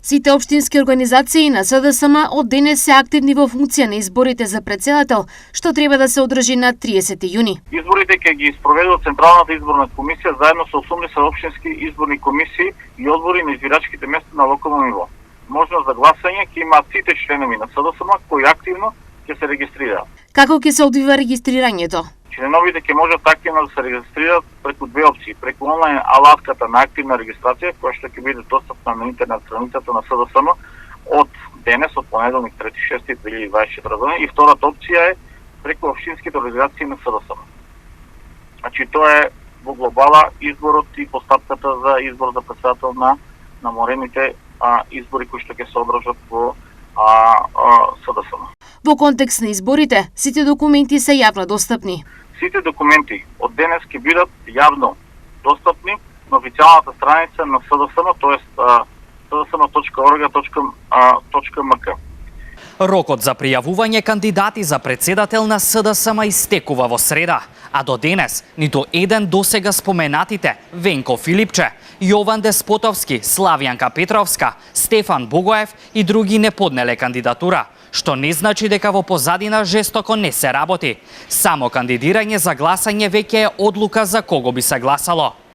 Сите општински организации на СДСМ од денес се активни во функција на изборите за претседател, што треба да се одржи на 30 јуни. Изборите ќе ги спроведува Централната изборна комисија заедно со 80 општински изборни комисии и одбори на избирачките места на локално ниво. Можност за гласање ќе имаат сите членови на СДСМ кои активно ќе се регистрираат. Како ќе се одвива регистрирањето? Членовите ќе можат активно да се регистрираат преку две опции, преку онлайн алатката на активна регистрација, која што ќе биде достапна на интернет страницата на СДСМ од денес, од понеделник 3.6.2024 година, и втората опција е преку општинските организации на СДСМ. Значи тоа е во глобала изборот и постапката за избор за претседател на наморените избори кои што ќе се одржат во СДСМ. Во контекст на изборите, сите документи се јавно достапни. Сите документи од денес ќе бидат јавно достапни на официјалната страница на СДСМ, тоест sdsm.org.mk. Рокот за пријавување кандидати за претседател на СДСМ истекува во среда, а до денес ниту еден досега споменатите Венко Филипче, Јован Деспотовски, Славјанка Петровска, Стефан Богоев и други не поднеле кандидатура, што не значи дека во позадина жестоко не се работи. Само кандидирање за гласање веќе е одлука за кого би се гласало.